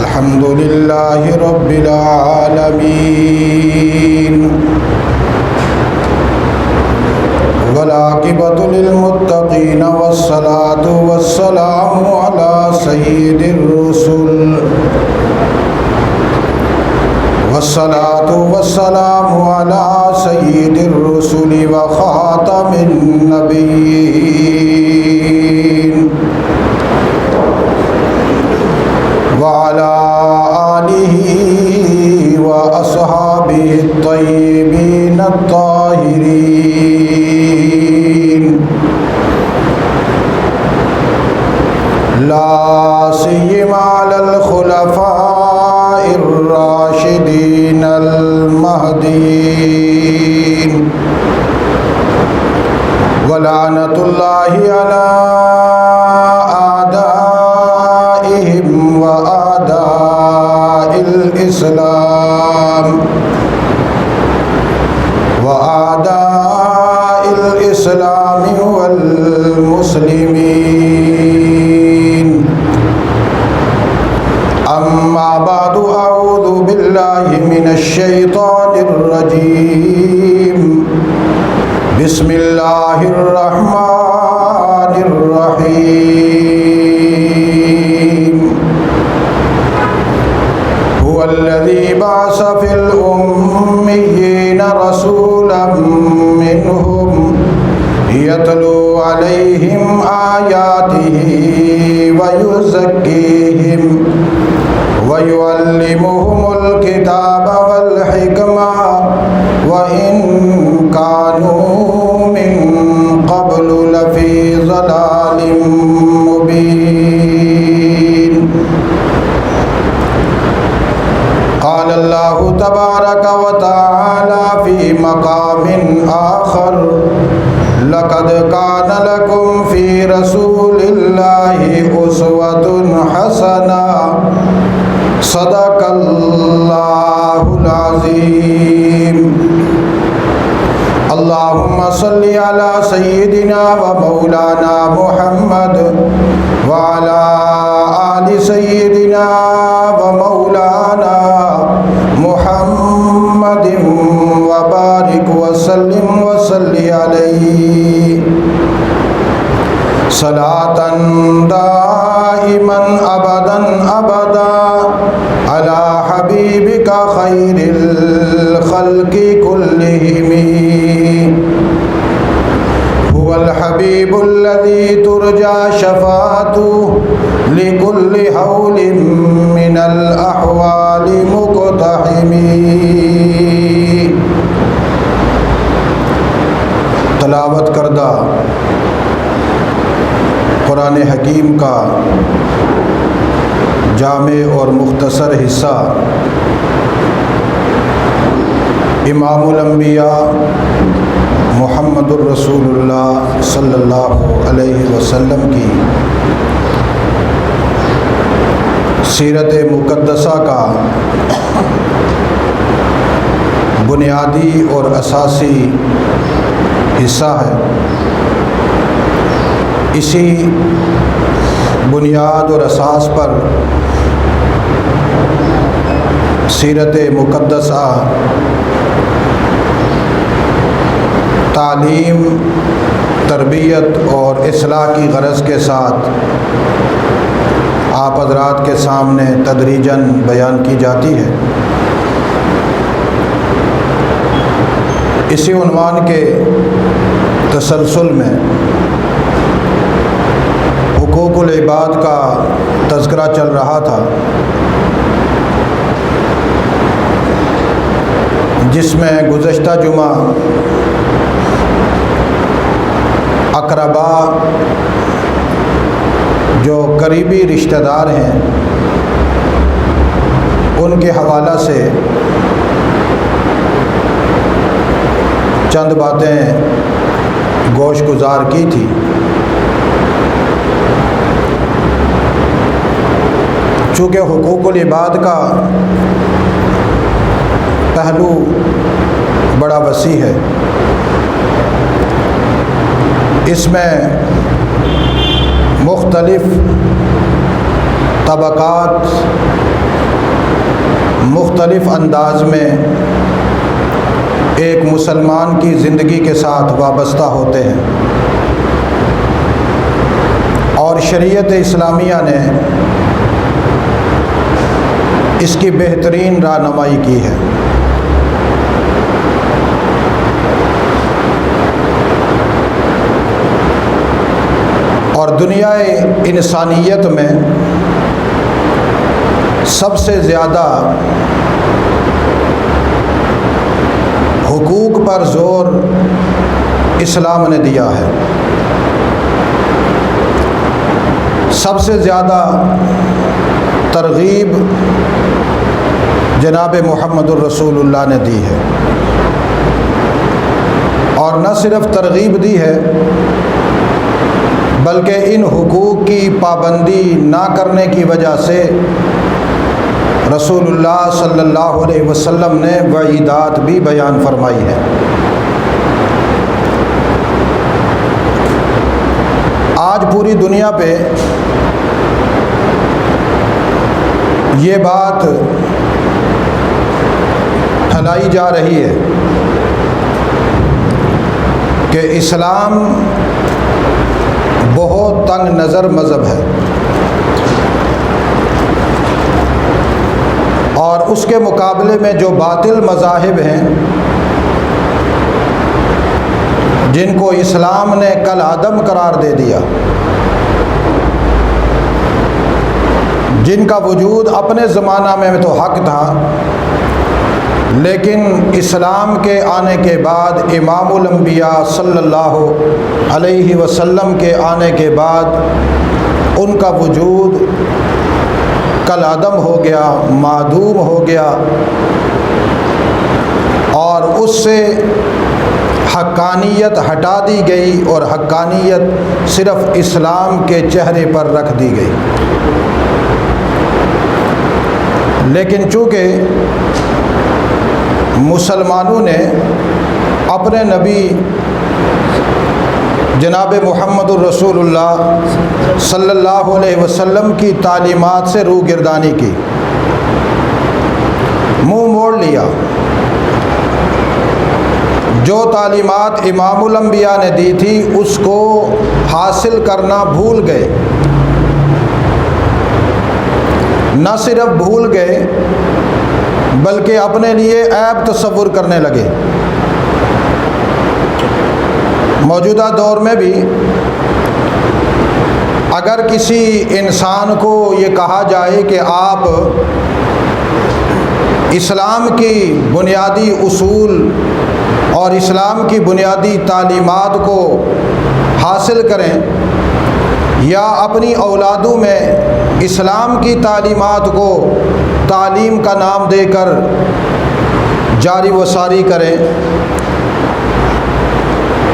الحمد لله رب العالمين والعاقبة للمتقين والصلاة والسلام على سيد الرسل والصلاة والسلام على سيد الرسل وخاتم النبيين وعلى آله وأصحابه الطيبين الطاهرين لا سيما على الخلفاء الراشدين المهديين ولعنة الله على أعدائهم وأعداء الإسلام وأعداء الإسلام والمسلمين. أما بعد، أعوذ بالله من الشيطان الرجيم. بسم الله الرحمن الرحيم. هو الذي بعث في الأميين رسولا منهم يتلو عليهم آياته ويزكيهم ويعلمهم الكتاب والحكمة وإن كانوا من قبل لفي ضلال مبين. قال الله تبارك وتعالى في مقام آخر: لقد كان لكم في رسول الله أسوة حسنة. صدق الله العظيم. اللهم صل على سيدنا ومولانا محمد وعلى آل سيدنا ومولانا محمد وبارك وسلم وصل عليه صلاة دائما أبدا أبدا على حبيبك خير الخلق كلهم. هو الحبيب الذي ترجى شفاعته لكل حول من الأحوال مقتحم. تلاوت کردہ قرآن حکیم کا جامع اور مختصر حصہ امام الانبیاء محمد الرسول اللہ صلی اللہ علیہ وسلم کی سیرت مقدسہ کا بنیادی اور اساسی حصہ ہے. اسی بنیاد اور اساس پر سیرت مقدسہ تعلیم، تربیت اور اصلاح کی غرض کے ساتھ آپ حضرات کے سامنے تدریجاً بیان کی جاتی ہے. اسی عنوان کے تسلسل میں حقوق العباد کا تذکرہ چل رہا تھا، جس میں گزشتہ جمعہ اقربا جو قریبی رشتہ دار ہیں ان کے حوالہ سے چند باتیں گوش گزار کی تھی. چونکہ حقوق العباد کا پہلو بڑا وسیع ہے۔ اس میں مختلف طبقات مختلف انداز میں ایک مسلمان کی زندگی کے ساتھ وابستہ ہوتے ہیں، اور شریعت اسلامیہ نے اس کی بہترین رہنمائی کی ہے۔ اور دنیا انسانیت میں سب سے زیادہ حقوق پر زور اسلام نے دیا ہے، سب سے زیادہ ترغیب جناب محمد الرسول اللہ نے دی ہے، اور نہ صرف ترغیب دی ہے بلکہ ان حقوق کی پابندی نہ کرنے کی وجہ سے رسول اللہ صلی اللہ علیہ وسلم نے وعیدات بھی بیان فرمائی ہے۔ آج پوری دنیا پہ یہ بات پھیلائی جا رہی ہے کہ اسلام بہت تنگ نظر مذہب ہے، اور اس کے مقابلے میں جو باطل مذاہب ہیں جن کو اسلام نے کل عدم قرار دے دیا، جن کا وجود اپنے زمانہ میں تو حق تھا، لیکن اسلام کے آنے کے بعد امام الانبیاء صلی اللہ علیہ وسلم کے آنے کے بعد ان کا وجود کل عدم ہو گیا، معدوم ہو گیا، اور اس سے حقانیت ہٹا دی گئی اور حقانیت صرف اسلام کے چہرے پر رکھ دی گئی۔ لیکن چونکہ مسلمانوں نے اپنے نبی جناب محمد الرسول اللہ صلی اللہ علیہ وسلم کی تعلیمات سے روگردانی کی، منہ موڑ لیا، جو تعلیمات امام الانبیاء نے دی تھی اس کو حاصل کرنا بھول گئے، نہ صرف بھول گئے بلکہ اپنے لیے عیب تصور کرنے لگے۔ موجودہ دور میں بھی اگر کسی انسان کو یہ کہا جائے کہ آپ اسلام کی بنیادی اصول اور اسلام کی بنیادی تعلیمات کو حاصل کریں یا اپنی اولادوں میں اسلام کی تعلیمات کو تعلیم کا نام دے کر جاری و ساری کریں،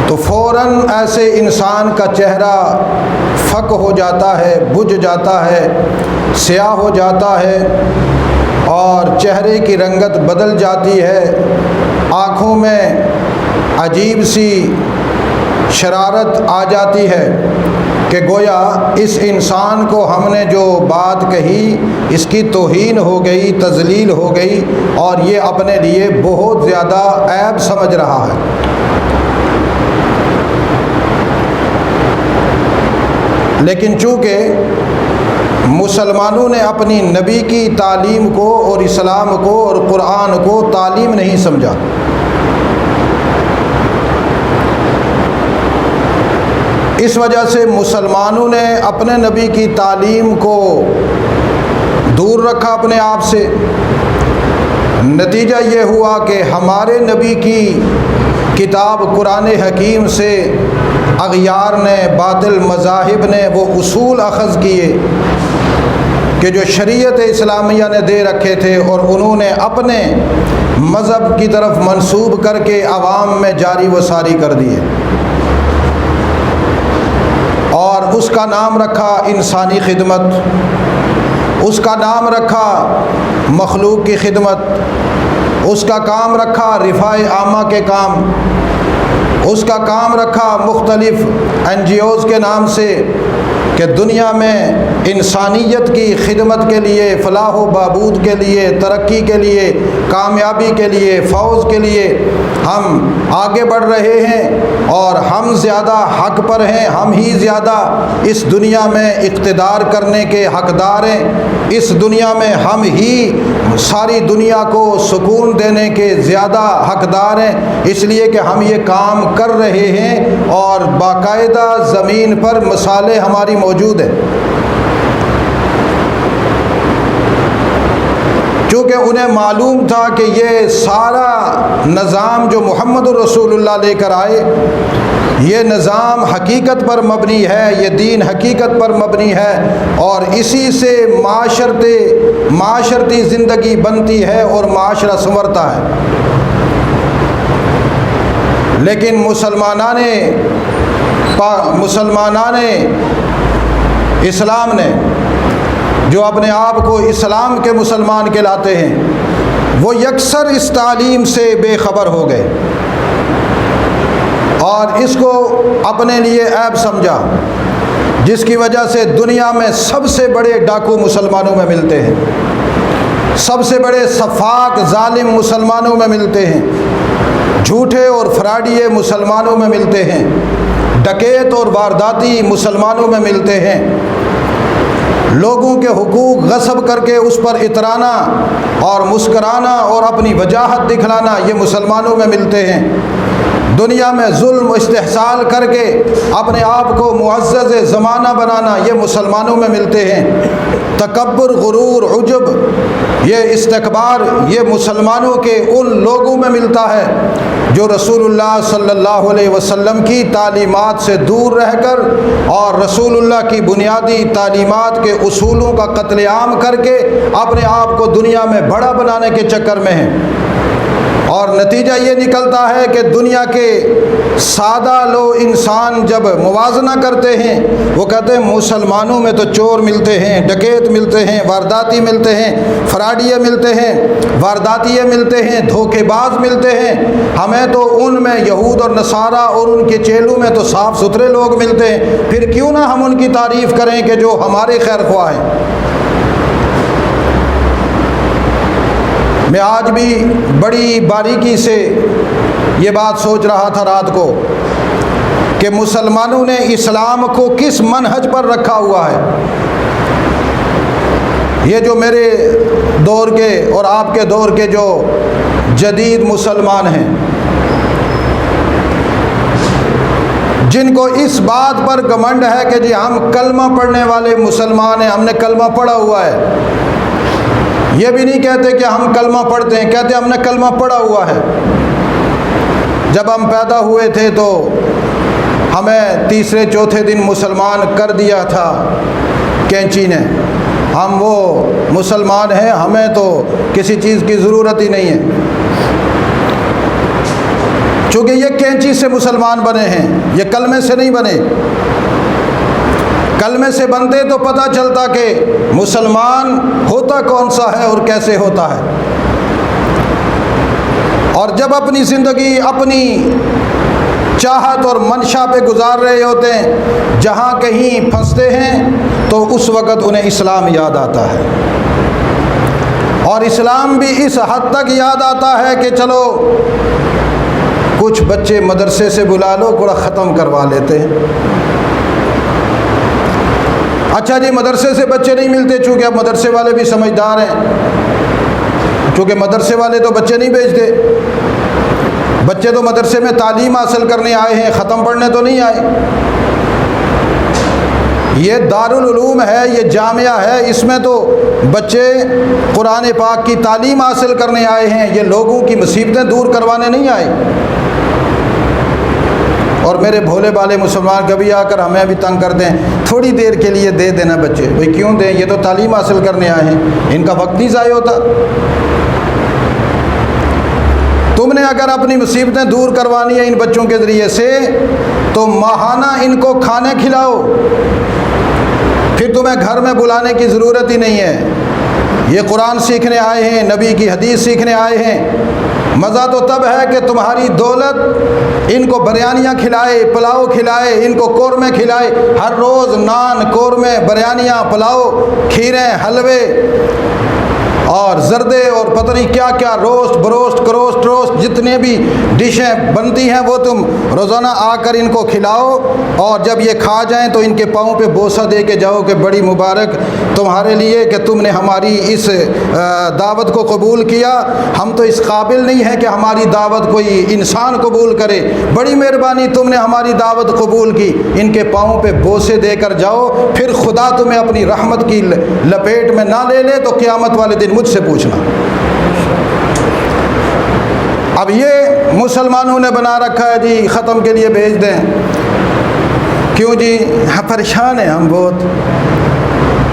تو فوراً ایسے انسان کا چہرہ فک ہو جاتا ہے، بجھ جاتا ہے، سیاہ ہو جاتا ہے، اور چہرے کی رنگت بدل جاتی ہے، آنکھوں میں عجیب سی شرارت آ جاتی ہے کہ گویا اس انسان کو ہم نے جو بات کہی اس کی توہین ہو گئی، تذلیل ہو گئی، اور یہ اپنے لیے بہت زیادہ عیب سمجھ رہا ہے۔ لیکن چونکہ مسلمانوں نے اپنی نبی کی تعلیم کو اور اسلام کو اور قرآن کو تعلیم نہیں سمجھا، اس وجہ سے مسلمانوں نے اپنے نبی کی تعلیم کو دور رکھا اپنے آپ سے۔ نتیجہ یہ ہوا کہ ہمارے نبی کی کتاب قرآن حکیم سے اغیار نے، باطل مذاہب نے وہ اصول اخذ کیے کہ جو شریعت اسلامیہ نے دے رکھے تھے، اور انہوں نے اپنے مذہب کی طرف منسوب کر کے عوام میں جاری و ساری کر دیے، اور اس کا نام رکھا انسانی خدمت، اس کا نام رکھا مخلوق کی خدمت، اس کا کام رکھا رفاع عامہ کے کام، اس کا کام رکھا مختلف NGOs کے نام سے کہ دنیا میں انسانیت کی خدمت کے لیے، فلاح و بہبود کے لیے، ترقی کے لیے، کامیابی کے لیے، فوز کے لیے ہم آگے بڑھ رہے ہیں، اور ہم زیادہ حق پر ہیں، ہم ہی زیادہ اس دنیا میں اقتدار کرنے کے حقدار ہیں، اس دنیا میں ہم ہی ساری دنیا کو سکون دینے کے زیادہ حقدار ہیں، اس لیے کہ ہم یہ کام کر رہے ہیں اور باقاعدہ زمین پر مثالیں ہماری موجود ہیں۔ چونکہ انہیں معلوم تھا کہ یہ سارا نظام جو محمد الرسول اللہ لے کر آئے، یہ نظام حقیقت پر مبنی ہے، یہ دین حقیقت پر مبنی ہے، اور اسی سے معاشرتی زندگی بنتی ہے اور معاشرہ سنورتا ہے۔ لیکن مسلمانان اسلام نے، جو اپنے آپ کو اسلام کے مسلمان کہلاتے ہیں، وہ یکسر اس تعلیم سے بے خبر ہو گئے اور اس کو اپنے لیے عیب سمجھا، جس کی وجہ سے دنیا میں سب سے بڑے ڈاکو مسلمانوں میں ملتے ہیں، سب سے بڑے سفاک ظالم مسلمانوں میں ملتے ہیں، جھوٹے اور فراڈیے مسلمانوں میں ملتے ہیں، ڈکیت اور وارداتی مسلمانوں میں ملتے ہیں، لوگوں کے حقوق غصب کر کے اس پر اترانا اور مسکرانا اور اپنی وجاہت دکھلانا یہ مسلمانوں میں ملتے ہیں، دنیا میں ظلم و استحصال کر کے اپنے آپ کو معزز زمانہ بنانا یہ مسلمانوں میں ملتے ہیں، تکبر، غرور، عجب، یہ استکبار یہ مسلمانوں کے ان لوگوں میں ملتا ہے جو رسول اللہ صلی اللہ علیہ وسلم کی تعلیمات سے دور رہ کر اور رسول اللہ کی بنیادی تعلیمات کے اصولوں کا قتل عام کر کے اپنے آپ کو دنیا میں بڑا بنانے کے چکر میں ہیں، اور نتیجہ یہ نکلتا ہے کہ دنیا کے سادہ لو انسان جب موازنہ کرتے ہیں وہ کہتے ہیں مسلمانوں میں تو چور ملتے ہیں، ڈکیت ملتے ہیں، وارداتی ملتے ہیں، فراڈیے ملتے ہیں، وارداتیے ملتے ہیں، دھوکے باز ملتے ہیں، ہمیں تو ان میں یہود اور نصارہ اور ان کے چیلوں میں تو صاف ستھرے لوگ ملتے ہیں، پھر کیوں نہ ہم ان کی تعریف کریں کہ جو ہمارے خیر خواہ ہیں۔ میں آج بھی بڑی باریکی سے یہ بات سوچ رہا تھا رات کو کہ مسلمانوں نے اسلام کو کس منہج پر رکھا ہوا ہے۔ یہ جو میرے دور کے اور آپ کے دور کے جو جدید مسلمان ہیں، جن کو اس بات پر گھمنڈ ہے کہ جی ہم کلمہ پڑھنے والے مسلمان ہیں، ہم نے کلمہ پڑھا ہوا ہے، یہ بھی نہیں کہتے کہ ہم کلمہ پڑھتے ہیں، کہتے ہیں ہم نے کلمہ پڑھا ہوا ہے۔ جب ہم پیدا ہوئے تھے تو ہمیں تیسرے چوتھے دن مسلمان کر دیا تھا کینچی نے، ہم وہ مسلمان ہیں، ہمیں تو کسی چیز کی ضرورت ہی نہیں ہے، چونکہ یہ کینچی سے مسلمان بنے ہیں، یہ کلمے سے نہیں بنے۔ کلمے سے بنتے تو پتہ چلتا کہ مسلمان ہوتا کون سا ہے اور کیسے ہوتا ہے، اور جب اپنی زندگی اپنی چاہت اور منشا پہ گزار رہے ہوتے ہیں، جہاں کہیں پھنستے ہیں تو اس وقت انہیں اسلام یاد آتا ہے، اور اسلام بھی اس حد تک یاد آتا ہے کہ چلو کچھ بچے مدرسے سے بلا لو، تھوڑا ختم کروا لیتے ہیں۔ اچھا جی، مدرسے سے بچے نہیں ملتے، چونکہ اب مدرسے والے بھی سمجھدار ہیں، چونکہ مدرسے والے تو بچے نہیں بھیجتے، بچے تو مدرسے میں تعلیم حاصل کرنے آئے ہیں، ختم پڑھنے تو نہیں آئے۔ یہ دارالعلوم ہے، یہ جامعہ ہے، اس میں تو بچے قرآن پاک کی تعلیم حاصل کرنے آئے ہیں، یہ لوگوں کی مصیبتیں دور کروانے نہیں آئے۔ اور میرے بھولے بالے مسلمان کبھی آ کر ہمیں بھی تنگ کر دیں، تھوڑی دیر کے لیے دے دینا بچے، بھئی کیوں دیں، یہ تو تعلیم حاصل کرنے آئے ہیں، ان کا وقت نہیں ضائع ہوتا۔ تم نے اگر اپنی مصیبتیں دور کروانی ہیں ان بچوں کے ذریعے سے تو ماہانہ ان کو کھانے کھلاؤ، پھر تمہیں گھر میں بلانے کی ضرورت ہی نہیں ہے۔ یہ قرآن سیکھنے آئے ہیں، نبی کی حدیث سیکھنے آئے ہیں، مزہ تو تب ہے کہ تمہاری دولت ان کو بریانیاں کھلائے، پلاؤ کھلائے، ان کو قورمے کھلائے، ہر روز نان، قورمے، بریانیاں، پلاؤ، کھیریں، حلوے اور زردے اور پتہ نہیں کیا کیا، روسٹ بروسٹ کروسٹ روسٹ، جتنے بھی ڈشیں بنتی ہیں وہ تم روزانہ آ کر ان کو کھلاؤ، اور جب یہ کھا جائیں تو ان کے پاؤں پہ بوسہ دے کے جاؤ کہ بڑی مبارک تمہارے لیے کہ تم نے ہماری اس دعوت کو قبول کیا، ہم تو اس قابل نہیں ہیں کہ ہماری دعوت کوئی انسان قبول کرے، بڑی مہربانی تم نے ہماری دعوت قبول کی۔ ان کے پاؤں پہ بوسے دے کر جاؤ، پھر خدا تمہیں اپنی رحمت کی لپیٹ میں نہ لے لے تو قیامت والے دن مجھ سے پوچھنا۔ اب یہ مسلمانوں نے بنا رکھا ہے جی ختم کے لیے بھیج دیں، کیوں جی؟ پریشان ہیں ہم بہت۔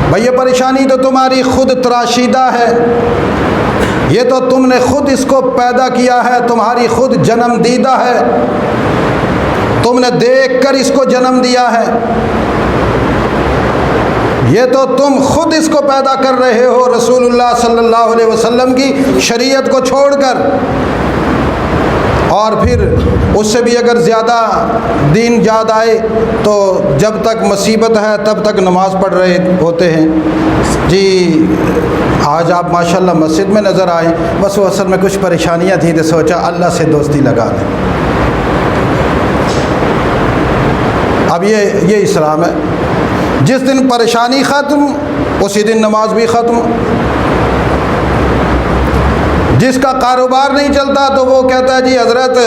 بھئی یہ پریشانی تو تمہاری خود تراشیدہ ہے، یہ تو تم نے خود اس کو پیدا کیا ہے، تمہاری خود جنم دیدہ ہے، تم نے دیکھ کر اس کو جنم دیا ہے، یہ تو تم خود اس کو پیدا کر رہے ہو رسول اللہ صلی اللہ علیہ وسلم کی شریعت کو چھوڑ کر، اور پھر اس سے بھی اگر زیادہ دین یاد آئے تو جب تک مصیبت ہے تب تک نماز پڑھ رہے ہوتے ہیں جی۔ آج آپ ماشاءاللہ مسجد میں نظر آئے، بس وہ اصل میں کچھ پریشانیاں تھیں تو سوچا اللہ سے دوستی لگا دیں۔ اب یہ اسلام ہے، جس دن پریشانی ختم اسی دن نماز بھی ختم۔ جس کا کاروبار نہیں چلتا تو وہ کہتا ہے جی حضرت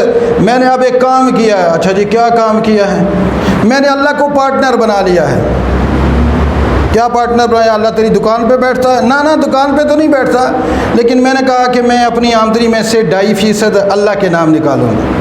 میں نے اب ایک کام کیا ہے۔ اچھا جی کیا کام کیا ہے؟ میں نے اللہ کو پارٹنر بنا لیا ہے۔ کیا پارٹنر بنایا؟ اللہ تیری دکان پہ بیٹھتا ہے؟ نہ دکان پہ تو نہیں بیٹھتا، لیکن میں نے کہا کہ میں اپنی آمدنی میں سے 2.5% اللہ کے نام نکالوں گا۔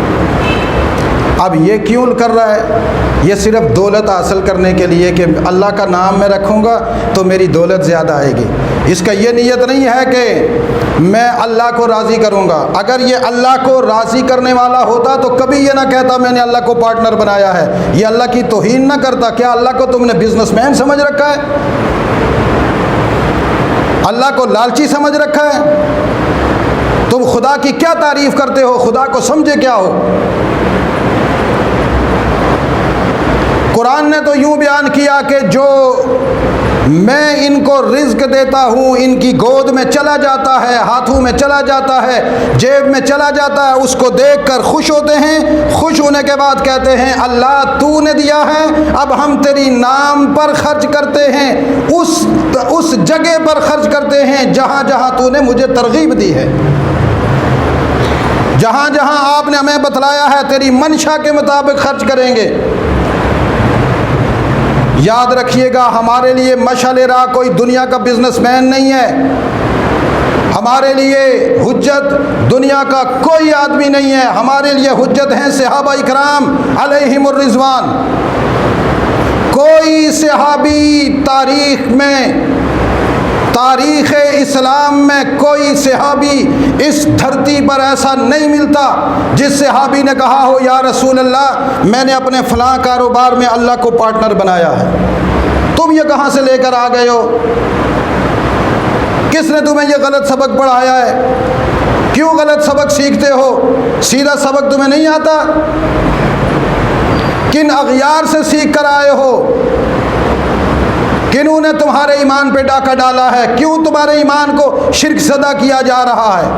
اب یہ کیوں کر رہا ہے؟ یہ صرف دولت حاصل کرنے کے لیے کہ اللہ کا نام میں رکھوں گا تو میری دولت زیادہ آئے گی۔ اس کا یہ نیت نہیں ہے کہ میں اللہ کو راضی کروں گا۔ اگر یہ اللہ کو راضی کرنے والا ہوتا تو کبھی یہ نہ کہتا میں نے اللہ کو پارٹنر بنایا ہے، یہ اللہ کی توہین نہ کرتا۔ کیا اللہ کو تم نے بزنس مین سمجھ رکھا ہے؟ اللہ کو لالچی سمجھ رکھا ہے؟ تم خدا کی کیا تعریف کرتے ہو؟ خدا کو سمجھے کیا ہو؟ قرآن نے تو یوں بیان کیا کہ جو میں ان کو رزق دیتا ہوں ان کی گود میں چلا جاتا ہے، ہاتھوں میں چلا جاتا ہے، جیب میں چلا جاتا ہے، اس کو دیکھ کر خوش ہوتے ہیں، خوش ہونے کے بعد کہتے ہیں اللہ تو نے دیا ہے، اب ہم تیری نام پر خرچ کرتے ہیں، اس جگہ پر خرچ کرتے ہیں جہاں جہاں تو نے مجھے ترغیب دی ہے، جہاں جہاں آپ نے ہمیں بتلایا ہے تیری منشا کے مطابق خرچ کریں گے۔ یاد رکھیے گا ہمارے لیے مشعل راہ کوئی دنیا کا بزنس مین نہیں ہے، ہمارے لیے حجت دنیا کا کوئی آدمی نہیں ہے، ہمارے لیے حجت ہیں صحابہ اکرام علیہم الرضوان۔ کوئی صحابی تاریخ اسلام میں کوئی صحابی اس دھرتی پر ایسا نہیں ملتا جس صحابی نے کہا ہو یا رسول اللہ میں نے اپنے فلاں کاروبار میں اللہ کو پارٹنر بنایا ہے۔ تم یہ کہاں سے لے کر آ گئے ہو؟ کس نے تمہیں یہ غلط سبق پڑھایا ہے؟ کیوں غلط سبق سیکھتے ہو؟ سیدھا سبق تمہیں نہیں آتا؟ کن اغیار سے سیکھ کر آئے ہو؟ کنہوں نے تمہارے ایمان پہ ڈاکہ ڈالا ہے؟ کیوں تمہارے ایمان کو شرک زدہ کیا جا رہا ہے؟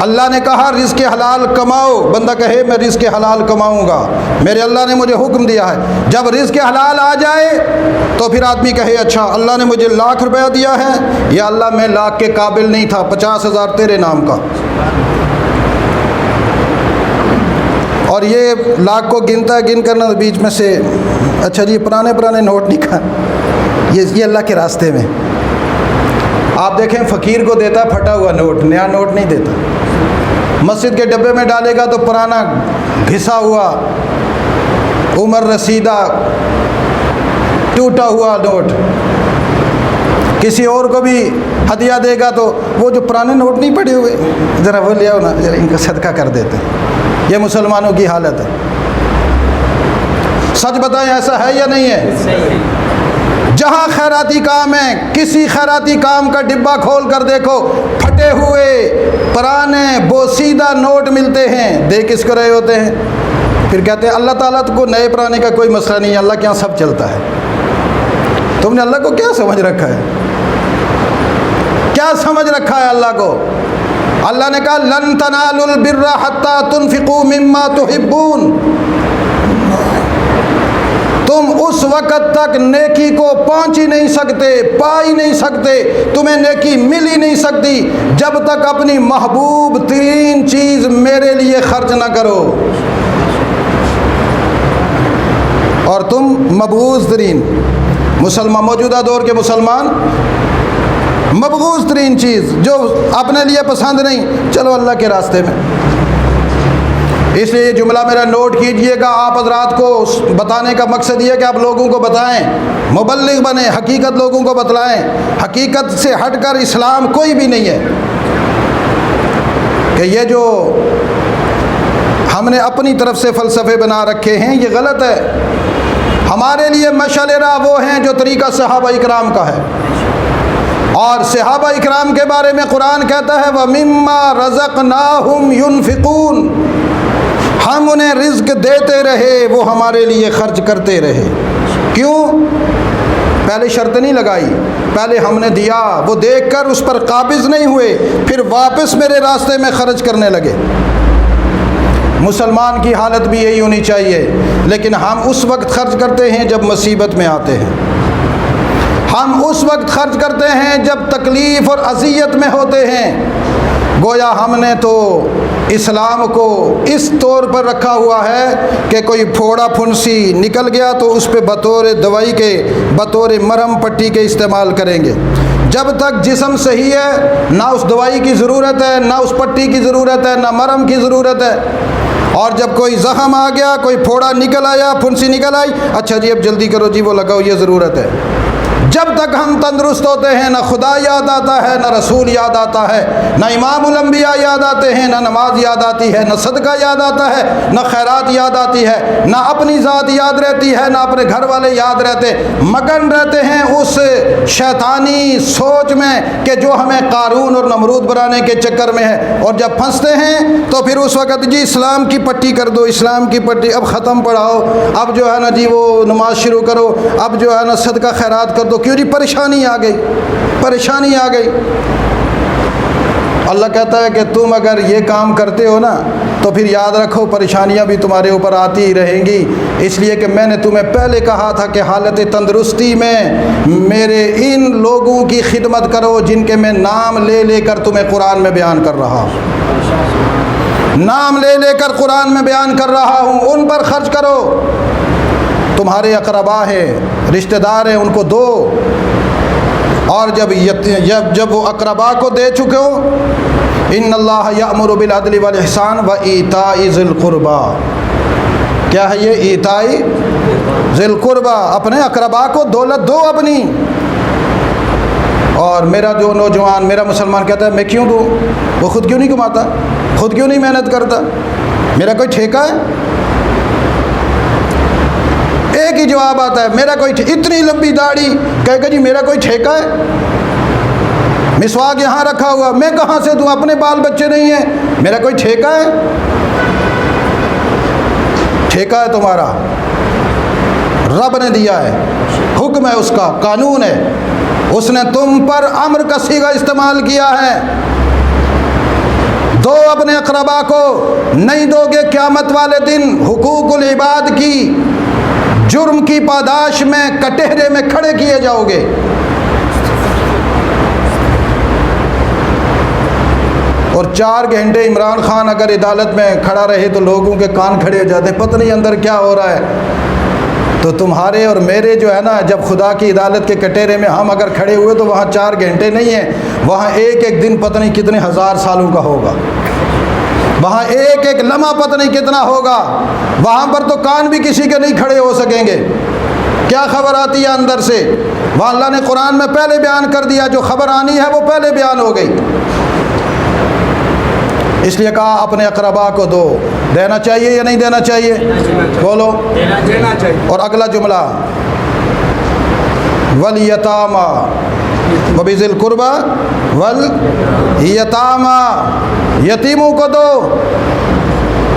اللہ نے کہا رزق حلال کماؤ، بندہ کہے میں رزق حلال کماؤں گا، میرے اللہ نے مجھے حکم دیا ہے۔ جب رزق حلال آ جائے تو پھر آدمی کہے اچھا اللہ نے مجھے 1,00,000 روپیہ دیا ہے، یا اللہ میں 1,00,000 کے قابل نہیں تھا، 50,000 تیرے نام کا۔ اور یہ 1,00,000 کو گنتا گن کرنا بیچ میں سے اچھا جی پرانے نوٹ نکال، یہ اللہ کے راستے میں۔ آپ دیکھیں فقیر کو دیتا پھٹا ہوا نوٹ، نیا نوٹ نہیں دیتا۔ مسجد کے ڈبے میں ڈالے گا تو پرانا گھسا ہوا عمر رسیدہ ٹوٹا ہوا نوٹ۔ کسی اور کو بھی ہدیہ دے گا تو وہ جو پرانے نوٹ نہیں پڑے ہوئے ذرا وہ لے آؤ نا، ذرا ان کا صدقہ کر دیتے ہیں۔ یہ مسلمانوں کی حالت ہے۔ سچ بتائیں ایسا ہے یا نہیں ہے؟ جہاں خیراتی کام ہے، کسی خیراتی کام کا ڈبہ کھول کر دیکھو، پھٹے ہوئے پرانے بوسیدہ نوٹ ملتے ہیں، دے کس کو رہے ہوتے ہیں؟ پھر کہتے ہیں اللہ تعالیٰ کو نئے پرانے کا کوئی مسئلہ نہیں ہے، اللہ کے یہاں سب چلتا ہے۔ تم نے اللہ کو کیا سمجھ رکھا ہے؟ کیا سمجھ رکھا ہے اللہ کو؟ اللہ نے کہا لن تنالوا البر حتی تنفقوا مما تحبون، تم اس وقت تک نیکی کو پہنچ ہی نہیں سکتے، پا ہی نہیں سکتے، تمہیں نیکی مل ہی نہیں سکتی جب تک اپنی محبوب ترین چیز میرے لیے خرچ نہ کرو۔ اور تم مبغوض ترین مسلمان، موجودہ دور کے مسلمان مبغوض ترین چیز جو اپنے لیے پسند نہیں، چلو اللہ کے راستے میں۔ اس لیے یہ جملہ میرا نوٹ کیجئے گا، آپ حضرات کو بتانے کا مقصد یہ ہے کہ آپ لوگوں کو بتائیں، مبلغ بنیں، حقیقت لوگوں کو بتلائیں۔ حقیقت سے ہٹ کر اسلام کوئی بھی نہیں ہے، کہ یہ جو ہم نے اپنی طرف سے فلسفے بنا رکھے ہیں یہ غلط ہے۔ ہمارے لیے مشعل راہ وہ ہیں جو طریقہ صحابہ اکرام کا ہے، اور صحابہ اکرام کے بارے میں قرآن کہتا ہے وَمِمَّا رَزَقْنَاهُمْ يُنْفِقُونَ، ہم انہیں رزق دیتے رہے، وہ ہمارے لیے خرچ کرتے رہے۔ کیوں؟ پہلے شرط نہیں لگائی، پہلے ہم نے دیا، وہ دیکھ کر اس پر قابض نہیں ہوئے، پھر واپس میرے راستے میں خرچ کرنے لگے۔ مسلمان کی حالت بھی یہی ہونی چاہیے، لیکن ہم اس وقت خرچ کرتے ہیں جب مصیبت میں آتے ہیں، ہم اس وقت خرچ کرتے ہیں جب تکلیف اور اذیت میں ہوتے ہیں۔ گویا ہم نے تو اسلام کو اس طور پر رکھا ہوا ہے کہ کوئی پھوڑا پھنسی نکل گیا تو اس پہ بطور دوائی کے، بطور مرہم پٹی کے استعمال کریں گے۔ جب تک جسم صحیح ہے نہ اس دوائی کی ضرورت ہے، نہ اس پٹی کی ضرورت ہے، نہ مرہم کی ضرورت ہے۔ اور جب کوئی زخم آ گیا، کوئی پھوڑا نکل آیا، پھنسی نکل آئی، اچھا جی اب جلدی کرو جی وہ لگاؤ، یہ ضرورت ہے۔ جب تک ہم تندرست ہوتے ہیں نہ خدا یاد آتا ہے، نہ رسول یاد آتا ہے، نہ امام الانبیاء یاد آتے ہیں، نہ نماز یاد آتی ہے، نہ صدقہ یاد آتا ہے، نہ خیرات یاد آتی ہے، نہ اپنی ذات یاد رہتی ہے، نہ اپنے گھر والے یاد رہتے، مگن رہتے ہیں اس شیطانی سوچ میں کہ جو ہمیں قارون اور نمرود بنانے کے چکر میں ہے۔ اور جب پھنستے ہیں تو پھر اس وقت جی اسلام کی پٹی کر دو، اسلام کی پٹی، اب ختم پڑھاؤ، اب جو ہے نا جی وہ نماز شروع کرو، اب جو ہے نا صدقہ خیرات کر دو۔ کیوں جی؟ پریشانی آ گئی، پریشانی آ گئی۔ اللہ کہتا ہے کہ تم اگر یہ کام کرتے ہو نا تو پھر یاد رکھو پریشانیاں بھی تمہارے اوپر آتی ہی رہیں گی، اس لیے کہ میں نے تمہیں پہلے کہا تھا کہ حالت تندرستی میں میرے ان لوگوں کی خدمت کرو جن کے میں نام لے لے کر تمہیں قرآن میں بیان کر رہا ہوں، نام لے لے کر قرآن میں بیان کر رہا ہوں، ان پر خرچ کرو۔ تمہارے اقربا ہیں، رشتہ دار ہیں، ان کو دو۔ اور جب وہ اقربا کو دے چکے ہو، ان اللہ یأمر بالعدل والاحسان وایتاء ذی القربی، کیا ہے یہ ایتاء ذی القربی؟ اپنے اقربا کو دولت دو اپنی۔ اور میرا جو نوجوان، میرا مسلمان کہتا ہے میں کیوں دوں، وہ خود کیوں نہیں کماتا، خود کیوں نہیں محنت کرتا، میرا کوئی ٹھیکہ ہے؟ ایک ہی جواب آتا ہے میرا کوئی اتنی لمبی داڑھی کہے کہ جی میرا کوئی ٹھیکہ ہے، مسواک یہاں رکھا ہوا، میں کہاں سے دوں، اپنے بال بچے نہیں ہیں، میرا کوئی ٹھیکہ ہے؟ ٹھیکہ ہے تمہارا، رب نے دیا ہے، حکم ہے اس کا، قانون ہے، اس نے تم پر امر کا صیغہ استعمال کیا ہے۔ دو اپنے اقربا کو، نہیں دو گے قیامت والے دن حقوق العباد کی جرم کی پاداش میں کٹہرے میں کھڑے کیے جاؤ گے۔ اور 4 گھنٹے عمران خان اگر عدالت میں کھڑا رہے تو لوگوں کے کان کھڑے ہو جاتے، پتہ نہیں اندر کیا ہو رہا ہے۔ تو تمہارے اور میرے جو ہے نا، جب خدا کی عدالت کے کٹہرے میں ہم اگر کھڑے ہوئے تو وہاں 4 گھنٹے نہیں ہیں، وہاں ایک ایک دن پتہ نہیں کتنے ہزار سالوں کا ہوگا، وہاں ایک ایک لمحہ پتہ نہیں کتنا ہوگا، وہاں پر تو کان بھی کسی کے نہیں کھڑے ہو سکیں گے۔ کیا خبر آتی ہے اندر سے؟ وہاں اللہ نے قرآن میں پہلے بیان کر دیا، جو خبر آنی ہے وہ پہلے بیان ہو گئی۔ اس لیے کہا اپنے اقربا کو دو۔ دینا چاہیے یا نہیں دینا چاہیے؟ بولو، دینا چاہیے۔ اور اگلا جملہ والیتامی وبذی القربی والیتامی، یتیموں کو دو۔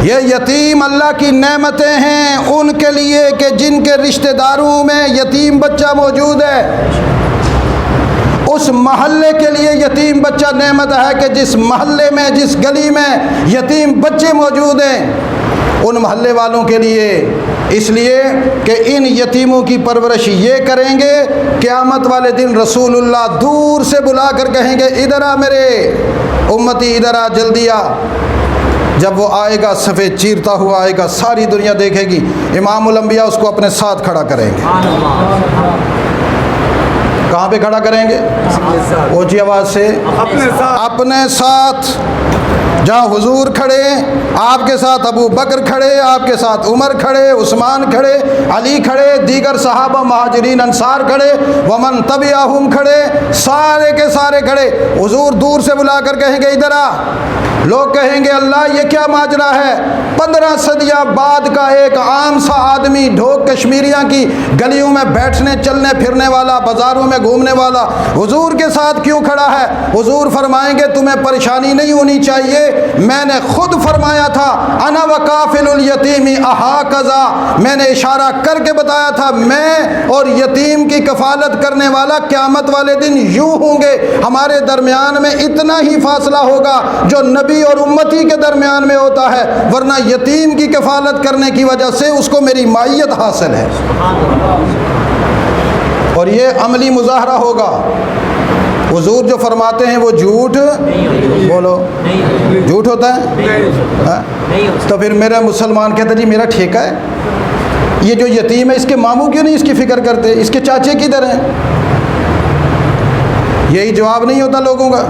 یہ یتیم اللہ کی نعمتیں ہیں ان کے لیے کہ جن کے رشتہ داروں میں یتیم بچہ موجود ہے۔ اس محلے کے لیے یتیم بچہ نعمت ہے کہ جس محلے میں، جس گلی میں یتیم بچے موجود ہیں ان محلے والوں کے لیے، اس لیے کہ ان یتیموں کی پرورش یہ کریں گے، قیامت والے دن رسول اللہ دور سے بلا کر کہیں گے ادھر آ میرے امتی، ادھر آ، جلدی آ۔ جب وہ آئے گا سفید چیرتا ہوا آئے گا، ساری دنیا دیکھے گی، امام الانبیاء اس کو اپنے ساتھ کھڑا کریں گے۔ کہاں پہ کھڑا کریں گے؟ اونچی آواز سے، اپنے ساتھ۔ جہاں حضور کھڑے، آپ کے ساتھ ابو بکر کھڑے، آپ کے ساتھ عمر کھڑے، عثمان کھڑے، علی کھڑے، دیگر صحابہ مہاجرین انصار کھڑے، ومن تبعہم کھڑے، سارے کے سارے کھڑے۔ حضور دور سے بلا کر کہیں گے ادھر آ۔ لوگ کہیں گے اللہ یہ کیا ماجرا ہے؟ 15 صدیاں بعد کا ایک عام سا آدمی، ڈھوک کشمیریاں کی گلیوں میں بیٹھنے چلنے پھرنے والا، بازاروں میں گھومنے والا، حضور کے ساتھ کیوں کھڑا ہے؟ حضور فرمائیں گے تمہیں پریشانی نہیں ہونی چاہیے، میں نے خود فرمایا تھا انا وکافل الیتیم احاکذا، میں نے اشارہ کر کے بتایا تھا میں اور یتیم کی کفالت کرنے والا قیامت والے دن یوں ہوں گے، ہمارے درمیان میں اتنا ہی فاصلہ ہوگا جو نبی اور امتی کے درمیان میں ہوتا ہے، ورنہ یتیم کی کفالت کرنے کی وجہ سے اس کو میری معیت حاصل ہے۔ اور یہ عملی مظاہرہ ہوگا۔ حضور جو فرماتے ہیں وہ جھوٹ، بولو جھوٹ ہوتا ہے؟ تو پھر میرا مسلمان کہتا جی میرا ٹھیکہ ہے، یہ جو یتیم ہے اس کے ماموں کیوں نہیں اس کی فکر کرتے، اس کے چاچے کدھر ہیں؟ یہی جواب نہیں ہوتا لوگوں کا۔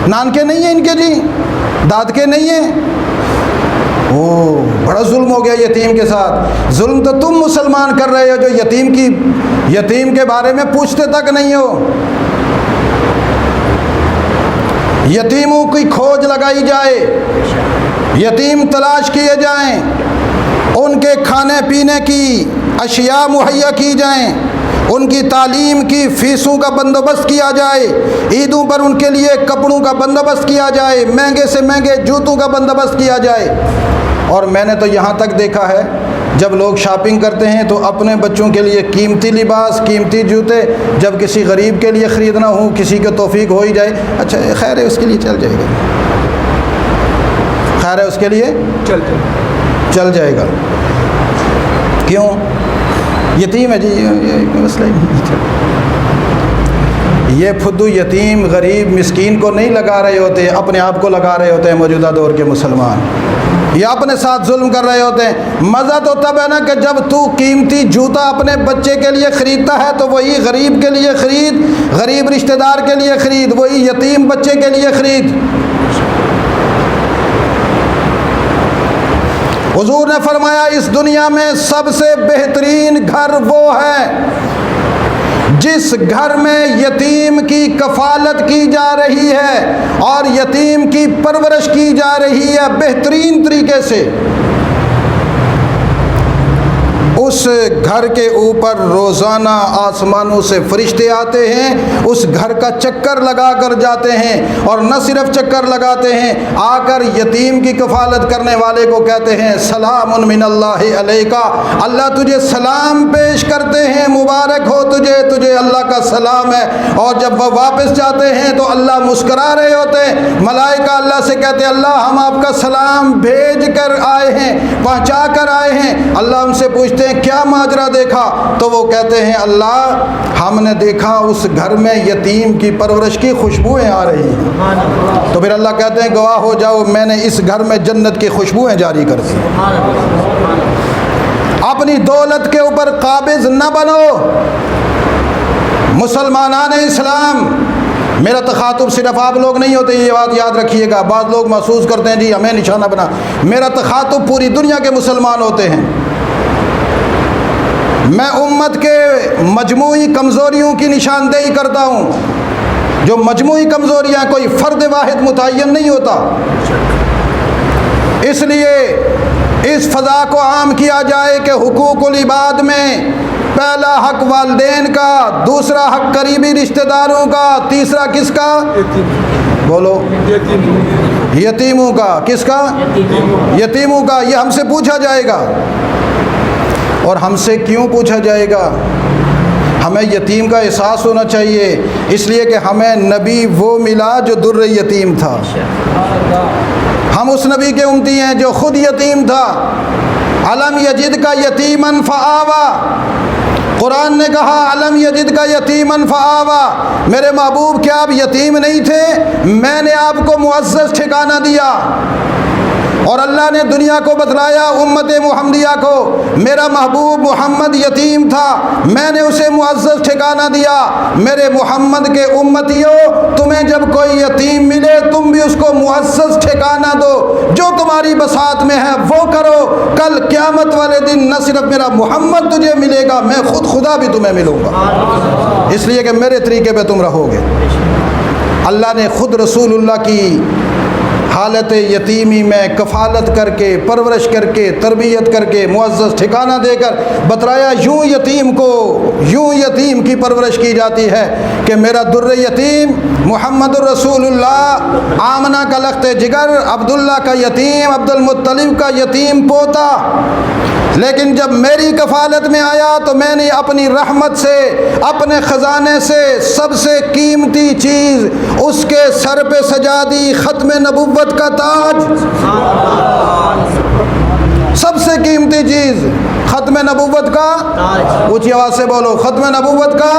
نانکے نہیں ہیں ان کے جی، دادکے نہیں ہیں، او بڑا ظلم ہو گیا یتیم کے ساتھ۔ ظلم تو تم مسلمان کر رہے ہو جو یتیم کے بارے میں پوچھتے تک نہیں ہو۔ یتیموں کی کھوج لگائی جائے، یتیم تلاش کیے جائیں، ان کے کھانے پینے کی اشیاء مہیا کی جائیں، ان کی تعلیم کی فیسوں کا بندوبست کیا جائے، عیدوں پر ان کے لیے کپڑوں کا بندوبست کیا جائے، مہنگے سے مہنگے جوتوں کا بندوبست کیا جائے۔ اور میں نے تو یہاں تک دیکھا ہے جب لوگ شاپنگ کرتے ہیں تو اپنے بچوں کے لیے قیمتی لباس، قیمتی جوتے، جب کسی غریب کے لیے خریدنا ہو، کسی کو توفیق ہو ہی جائے، اچھا خیر ہے اس کے لیے چل جائے گا، خیر ہے اس کے لیے چل جائے گا۔ کیوں؟ یتیم ہے جی، یہ مسئلہ ہی نہیں۔ یہ پھدو یتیم غریب مسکین کو نہیں لگا رہے ہوتے، اپنے آپ کو لگا رہے ہوتے ہیں موجودہ دور کے مسلمان، یہ اپنے ساتھ ظلم کر رہے ہوتے ہیں۔ مزہ تو تب ہے نا کہ جب تو قیمتی جوتا اپنے بچے کے لیے خریدتا ہے تو وہی غریب کے لیے خرید، غریب رشتہ دار کے لیے خرید، وہی یتیم بچے کے لیے خرید۔ حضور نے فرمایا اس دنیا میں سب سے بہترین گھر وہ ہے جس گھر میں یتیم کی کفالت کی جا رہی ہے اور یتیم کی پرورش کی جا رہی ہے بہترین طریقے سے۔ اس گھر کے اوپر روزانہ آسمانوں سے فرشتے آتے ہیں، اس گھر کا چکر لگا کر جاتے ہیں، اور نہ صرف چکر لگاتے ہیں، آ کر یتیم کی کفالت کرنے والے کو کہتے ہیں سلام من اللہ علیکا، اللہ تجھے سلام پیش کرتے ہیں، مبارک ہو تجھے اللہ کا سلام ہے۔ اور جب وہ واپس جاتے ہیں تو اللہ مسکرا رہے ہوتے ہیں، ملائکہ اللہ سے کہتے ہیں اللہ ہم آپ کا سلام بھیج کر آئے ہیں، پہنچا کر آئے ہیں۔ اللہ ان سے پوچھتے ہیں کیا ماجرا دیکھا؟ تو وہ کہتے ہیں اللہ ہم نے دیکھا اس گھر میں یتیم کی پرورش کی خوشبوئیں آ رہی ہیں۔ تو پھر اللہ کہتے ہیں گواہ ہو جاؤ میں نے اس گھر میں جنت کی خوشبوئیں جاری کر دی۔ اپنی دولت کے اوپر قابض نہ بنو مسلمانان اسلام۔ میرا تخاطب صرف آپ لوگ نہیں ہوتے، یہ بات یاد رکھیے گا۔ بعض لوگ محسوس کرتے ہیں جی ہمیں نشانہ بنا، میرا تخاطب پوری دنیا کے مسلمان ہوتے ہیں۔ میں امت کے مجموعی کمزوریوں کی نشاندہی کرتا ہوں، جو مجموعی کمزوریاں کوئی فرد واحد متعین نہیں ہوتا، اس لیے اس فضا کو عام کیا جائے کہ حقوق العباد میں پہلا حق والدین کا، دوسرا حق قریبی رشتہ داروں کا، تیسرا کس کا؟ بولو، یتیموں کا۔ کس کا؟ یتیموں کا۔ یہ ہم سے پوچھا جائے گا، اور ہم سے کیوں پوچھا جائے گا؟ ہمیں یتیم کا احساس ہونا چاہیے، اس لیے کہ ہمیں نبی وہ ملا جو در یتیم تھا۔ ہم اس نبی کے امتی ہیں جو خود یتیم تھا۔ الم یجد کا یتیمن فآوا، قرآن نے کہا الم یجد کا یتیمن فآوا، میرے محبوب کیا آپ یتیم نہیں تھے؟ میں نے آپ کو معزز ٹھکانہ دیا۔ اور اللہ نے دنیا کو بتلایا، امت محمدیہ کو، میرا محبوب محمد یتیم تھا، میں نے اسے معزز ٹھکانہ دیا۔ میرے محمد کے امتیوں، تمہیں جب کوئی یتیم ملے تم بھی اس کو معزز ٹھکانہ دو، جو تمہاری بساط میں ہے وہ کرو۔ کل قیامت والے دن نہ صرف میرا محمد تجھے ملے گا، میں خود خدا بھی تمہیں ملوں گا، اس لیے کہ میرے طریقے پہ تم رہو گے۔ اللہ نے خود رسول اللہ کی حالت یتیمی میں کفالت کر کے، پرورش کر کے، تربیت کر کے، معزز ٹھکانہ دے کر بتلایا یوں یتیم کو، یوں یتیم کی پرورش کی جاتی ہے کہ میرا در یتیم محمد الرسول اللہ، آمنہ کا لخت جگر، عبداللہ کا یتیم، عبد المطلب کا یتیم پوتا، لیکن جب میری کفالت میں آیا تو میں نے اپنی رحمت سے، اپنے خزانے سے سب سے قیمتی چیز اس کے سر پہ سجا دی، ختم نبوت کا تاج۔ سب سے قیمتی چیز ختم نبوت کا، اونچی آواز سے بولو، ختم نبوت کا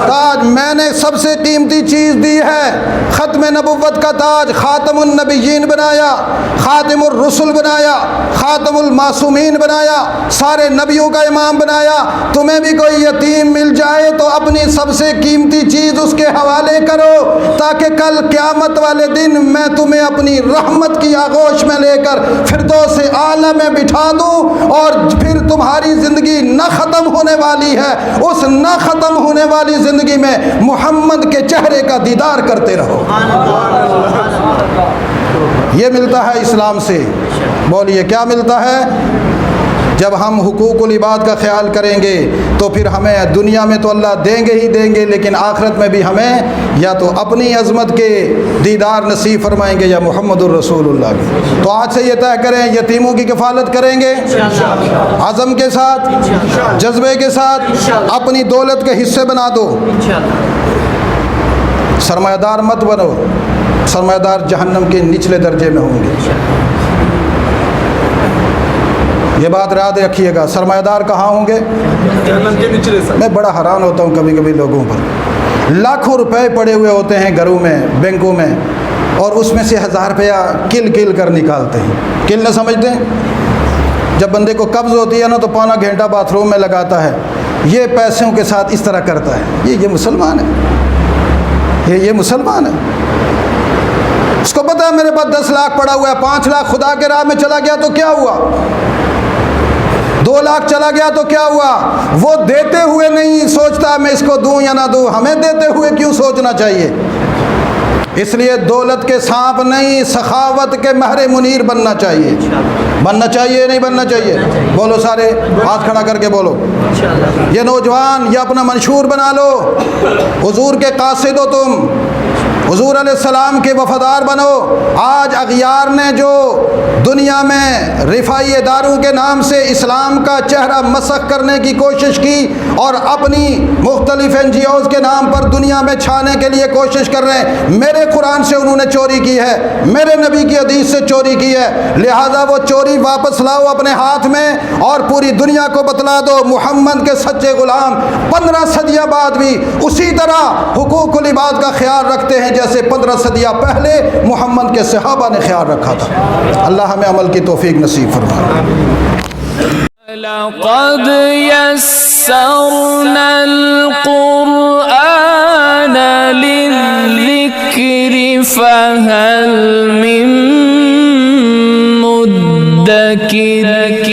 تاج میں نے سب سے قیمتی چیز دی ہے، ختم نبوت کا تاج۔ خاتم النبیین بنایا، خاتم الرسل بنایا، خاتم المعصومین بنایا، سارے نبیوں کا امام بنایا۔ تمہیں بھی کوئی یتیم مل جائے تو اپنی سب سے قیمتی چیز اس کے حوالے کرو، تاکہ کل قیامت والے دن میں تمہیں اپنی رحمت کی آغوش میں لے کر فردوس اعلیٰ میں بٹھا دوں، اور پھر تمہاری زندگی نہ ختم ہونے والی ہے، اس نہ ختم ہونے والی زندگی میں محمد کے چہرے کا دیدار کرتے رہو۔ یہ ملتا ہے اسلام سے۔ بولیے کیا ملتا ہے؟ جب ہم حقوق العباد کا خیال کریں گے تو پھر ہمیں دنیا میں تو اللہ دیں گے ہی دیں گے، لیکن آخرت میں بھی ہمیں یا تو اپنی عظمت کے دیدار نصیب فرمائیں گے یا محمد الرسول اللہ کے۔ تو آج سے یہ طے کریں یتیموں کی کفالت کریں گے، عزم کے ساتھ، جذبے کے ساتھ، اپنی دولت کے حصے بنا دو۔ سرمایہ دار مت بنو، سرمایہ دار جہنم کے نچلے درجے میں ہوں گے۔ یہ بات یاد رکھیے گا، سرمایہ دار کہاں ہوں گے؟ جہنم کے نچلے سے۔ میں بڑا حیران ہوتا ہوں کبھی کبھی لوگوں پر، لاکھوں روپے پڑے ہوئے ہوتے ہیں گھروں میں، بینکوں میں، اور اس میں سے 1000 روپیہ کل کل کر نکالتے ہیں۔ کل نہ سمجھتے ہیں؟ جب بندے کو قبض ہوتی ہے نا تو پونا گھنٹہ باتھ روم میں لگاتا ہے، یہ پیسوں کے ساتھ اس طرح کرتا ہے۔ یہ مسلمان ہے، یہ مسلمان ہے۔ اس کو پتہ ہے میرے پاس 10 لاکھ پڑا ہوا ہے، 5 لاکھ خدا کے راہ میں چلا گیا تو کیا ہوا، 2 لاکھ چلا گیا تو کیا ہوا؟ وہ دیتے ہوئے نہیں سوچتا میں اس کو دوں یا نہ دوں، ہمیں دیتے ہوئے کیوں سوچنا چاہیے؟ اس لیے دولت کے سانپ نہیں، سخاوت کے مہر منیر بننا چاہیے۔ بننا چاہیے نہیں بننا چاہیے؟ بولو سارے ہاتھ کھڑا کر کے بولو۔ یہ نوجوان یہ اپنا منشور بنا لو، حضور کے قاصد ہو تم، حضور علیہ السلام کے وفادار بنو۔ آج اغیار نے جو دنیا میں رفائی اداروں کے نام سے اسلام کا چہرہ مسخ کرنے کی کوشش کی اور اپنی مختلف NGOs کے نام پر دنیا میں چھانے کے لیے کوشش کر رہے ہیں، میرے قرآن سے انہوں نے چوری کی ہے، میرے نبی کی حدیث سے چوری کی ہے، لہذا وہ چوری واپس لاؤ اپنے ہاتھ میں اور پوری دنیا کو بتلا دو محمد کے سچے غلام 15 صدیاں بعد بھی اسی طرح حقوق العباد کا خیال رکھتے ہیں جیسے 15 صدیاں پہلے محمد کے صحابہ نے خیال رکھا تھا۔ اللہ ہمیں عمل کی توفیق نصیب فرمائے۔ لقد يسرنا القرآن للذكر فهل من